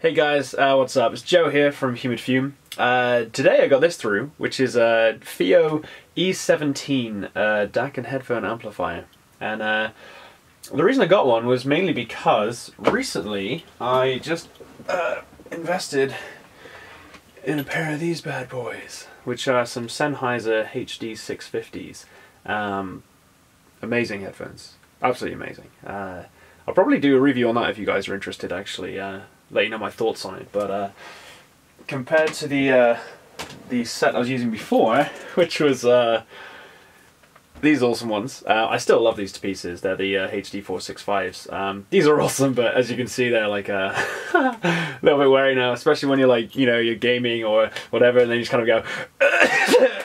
Hey guys, what's up? It's Joe here from Humid Fume. Today I got this through, which is a Fiio E17 DAC and headphone amplifier. And the reason I got one was mainly because recently I just invested in a pair of these bad boys, which are some Sennheiser HD 650s. Amazing headphones. Absolutely amazing. I'll probably do a review on that if you guys are interested, actually. Let you know my thoughts on it, but compared to the set I was using before, which was these awesome ones, I still love these to pieces. They're the HD 465s. These are awesome, but as you can see, they're like a little bit wary now, especially when you're like, you know, you're gaming or whatever, and then you just kind of go,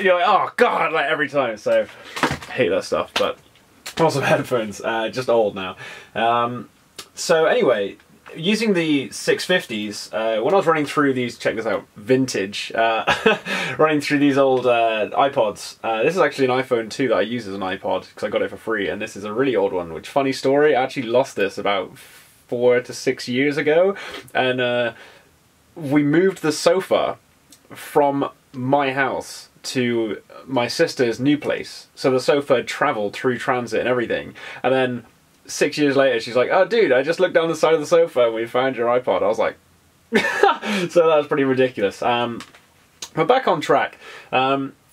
you're like, oh god, like every time. So I hate that stuff, but awesome headphones, just old now. So anyway, using the 650s, when I was running through these, check this out, vintage, running through these old iPods, this is actually an iPhone 2 that I use as an iPod because I got it for free, and this is a really old one, which, funny story, I actually lost this about 4 to 6 years ago, and we moved the sofa from my house to my sister's new place, so the sofa had travelled through transit and everything, and then 6 years later, she's like, oh dude, I just looked down the side of the sofa and we found your iPod. I was like, so that was pretty ridiculous. But back on track.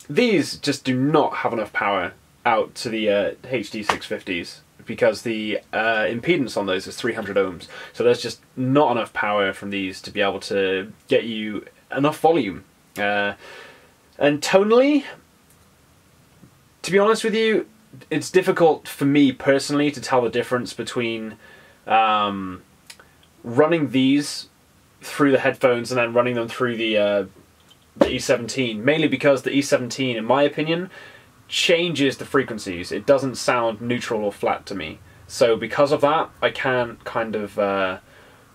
These just do not have enough power out to the HD 650s because the impedance on those is 300 ohms. So there's just not enough power from these to be able to get you enough volume. And tonally, to be honest with you, it's difficult for me personally to tell the difference between running these through the headphones and then running them through the E17, mainly because the E17, in my opinion, changes the frequencies. It doesn't sound neutral or flat to me. So because of that, I can't kind of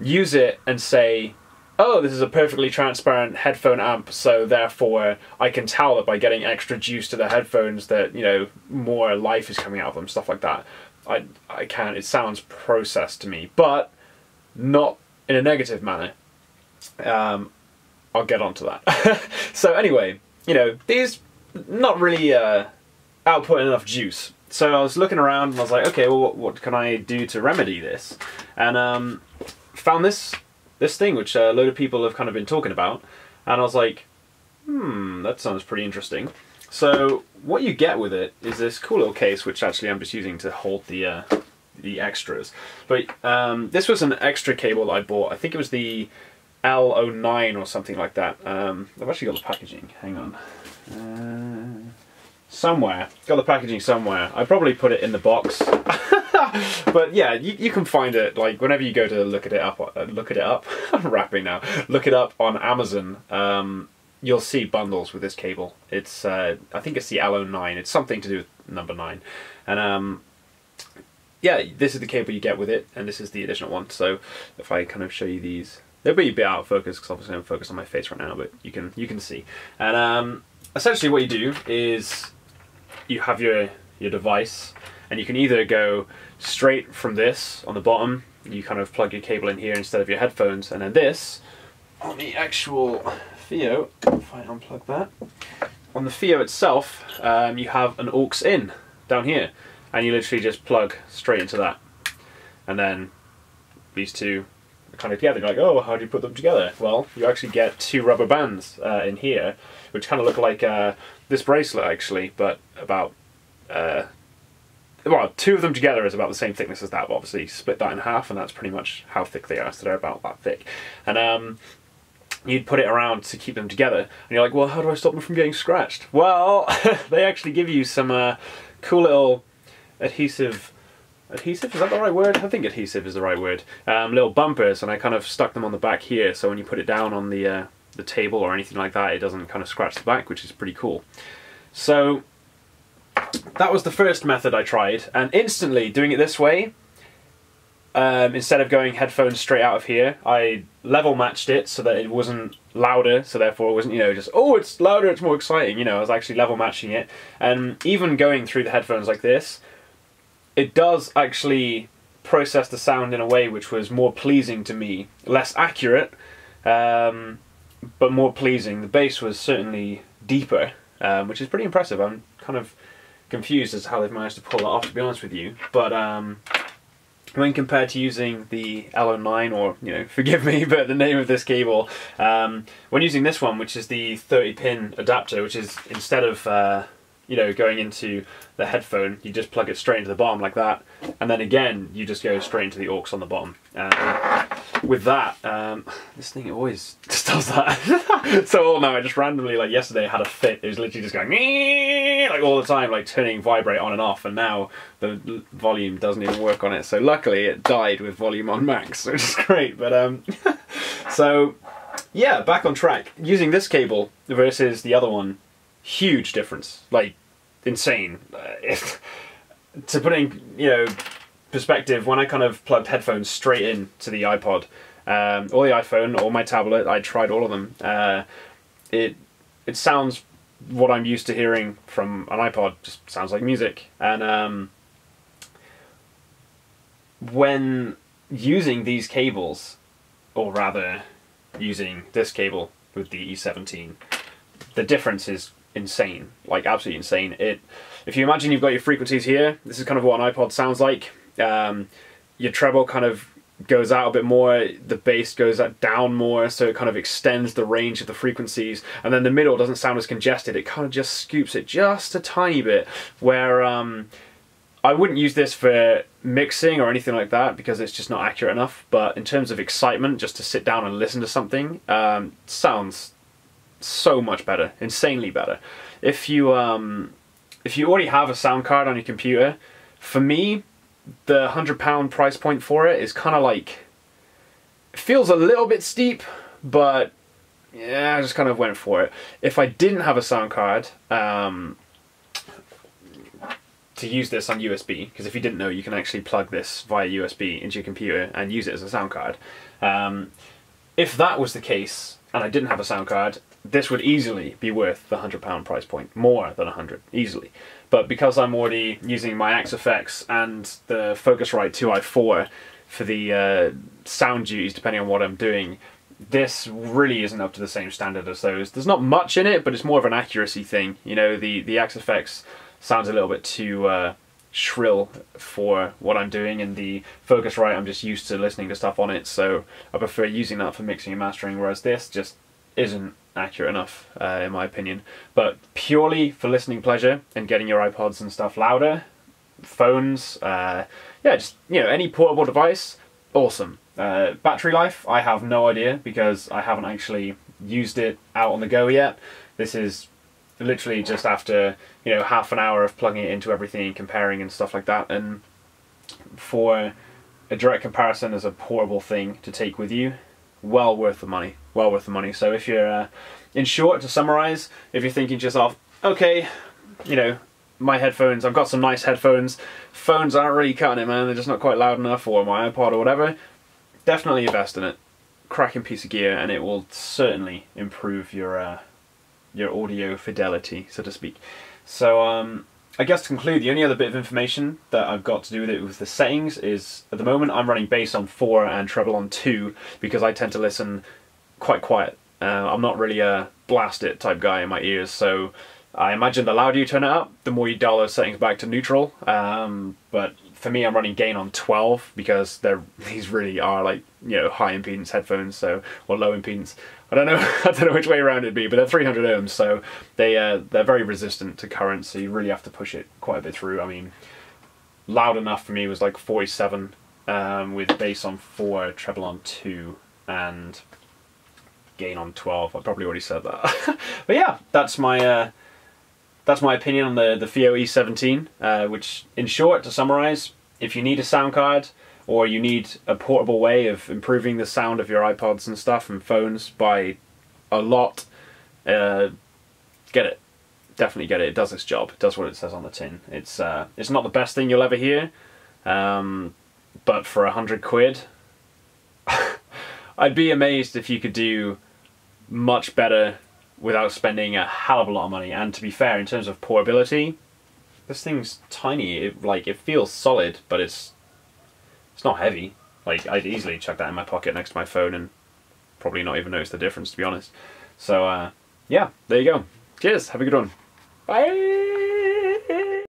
use it and say, oh, this is a perfectly transparent headphone amp, so therefore I can tell that by getting extra juice to the headphones that, you know, more life is coming out of them, stuff like that. I can't. It sounds processed to me, but not in a negative manner. I'll get onto that. So anyway, you know, these not really outputting enough juice. So I was looking around and I was like, okay, well, what can I do to remedy this? And found this thing which a load of people have kind of been talking about, and I was like, that sounds pretty interesting. So what you get with it is this cool little case, which actually I'm just using to hold the extras. But this was an extra cable that I bought. I think it was the L09 or something like that. I've actually got the packaging. Hang on. Somewhere. Got the packaging somewhere. I probably put it in the box. But yeah, you can find it, like, whenever you go to look it up, I'm rapping now, look it up on Amazon, you'll see bundles with this cable. It's, I think it's the L09, it's something to do with number 9, and yeah, this is the cable you get with it, and this is the additional one. So if I kind of show you these, they'll be a bit out of focus, because obviously I'm focused on my face right now, but you can see. And essentially what you do is, you have your device, and you can either go straight from this on the bottom, you kind of plug your cable in here instead of your headphones, and then this, on the actual Fiio, if I unplug that, on the Fiio itself, you have an aux in down here, and you literally just plug straight into that. And then these two are kind of together. You're like, oh, how do you put them together? Well, you actually get 2 rubber bands in here, which kind of look like this bracelet actually, but about well, 2 of them together is about the same thickness as that, but obviously split that in half, and that's pretty much how thick they are, so they're about that thick. And you'd put it around to keep them together, and you're like, well, how do I stop them from getting scratched? Well, they actually give you some cool little adhesive, is that the right word? I think adhesive is the right word. Little bumpers, and I kind of stuck them on the back here, so when you put it down on the table or anything like that, it doesn't kind of scratch the back, which is pretty cool. So that was the first method I tried, and instantly doing it this way, instead of going headphones straight out of here, I level matched it so that it wasn't louder, so therefore it wasn't, you know, just, oh, it's louder, it's more exciting, you know. I was actually level matching it, and even going through the headphones like this, it does actually process the sound in a way which was more pleasing to me, less accurate, but more pleasing. The bass was certainly deeper, which is pretty impressive. I'm kind of confused as to how they've managed to pull that off, to be honest with you. But when compared to using the LO9, or, you know, forgive me, but the name of this cable, when using this one, which is the 30-pin adapter, which is, instead of you know, going into the headphone, you just plug it straight into the bottom like that, and then again you just go straight into the aux on the bottom. With that, this thing always just does that. So all now, I just randomly, like yesterday, I had a fit. It was literally just going like all the time, like turning vibrate on and off, and now the volume doesn't even work on it. So luckily it died with volume on max, which is great. But so yeah, back on track. Using this cable versus the other one, huge difference, like insane. To put in, you know, perspective, when I kind of plugged headphones straight in to the iPod, or the iPhone, or my tablet, I tried all of them. It sounds what I'm used to hearing from an iPod. Just sounds like music. And when using these cables, or rather using this cable with the E17, the difference is insane, like absolutely insane. If you imagine you've got your frequencies here, this is kind of what an iPod sounds like. Your treble kind of goes out a bit more, the bass goes down more, so it kind of extends the range of the frequencies, and then the middle doesn't sound as congested. It kind of just scoops it just a tiny bit, where I wouldn't use this for mixing or anything like that because it's just not accurate enough, but in terms of excitement, just to sit down and listen to something, sounds so much better, insanely better. If you already have a sound card on your computer, for me, the £100 price point for it is kind of like, it feels a little bit steep, but yeah, I just kind of went for it. If I didn't have a sound card, to use this on USB, because if you didn't know, you can actually plug this via USB into your computer and use it as a sound card. If that was the case, and I didn't have a sound card, this would easily be worth the £100 price point, more than 100, easily. But because I'm already using my Axe effects and the Focusrite 2i4 for the sound duties, depending on what I'm doing, this really isn't up to the same standard as those. There's not much in it, but it's more of an accuracy thing. You know, the Axe effects sounds a little bit too shrill for what I'm doing, and the Focusrite, I'm just used to listening to stuff on it, so I prefer using that for mixing and mastering, whereas this just isn't accurate enough, in my opinion. But purely for listening pleasure and getting your iPods and stuff louder, phones, yeah, just, you know, any portable device, awesome. Battery life, I have no idea because I haven't actually used it out on the go yet. This is literally just after, you know, half an hour of plugging it into everything and comparing and stuff like that. And for a direct comparison as a portable thing to take with you, well worth the money. Well worth the money. So if you're, in short, to summarize, if you're thinking to yourself, okay, you know, my headphones, I've got some nice headphones, phones aren't really cutting it, man, they're just not quite loud enough, or my iPod or whatever, definitely invest in it. Cracking piece of gear, and it will certainly improve your audio fidelity, so to speak. So I guess to conclude, the only other bit of information that I've got to do with it with the settings is, at the moment I'm running bass on 4 and treble on 2 because I tend to listen quite quiet. I'm not really a blast it type guy in my ears, so I imagine the louder you turn it up, the more you dial those settings back to neutral. But for me, I'm running gain on 12 because these really are, like, you know, high impedance headphones, so, or low impedance. I don't know, I don't know which way around it'd be, but they're 300 ohms, so they're very resistant to current, so you really have to push it quite a bit through. I mean, loud enough for me was like 47 with bass on 4, treble on 2, and gain on 12. I probably already said that. But yeah, that's my opinion on the Fiio E17, which, in short, to summarize, if you need a sound card, or you need a portable way of improving the sound of your iPods and stuff and phones by a lot, get it. Definitely get it. It does its job. It does what it says on the tin. It's not the best thing you'll ever hear, but for 100 quid, I'd be amazed if you could do much better without spending a hell of a lot of money. And to be fair, in terms of portability, this thing's tiny. It feels solid, but it's not heavy. Like, I'd easily chuck that in my pocket next to my phone and probably not even notice the difference, to be honest. So yeah, there you go. Cheers, have a good one. Bye.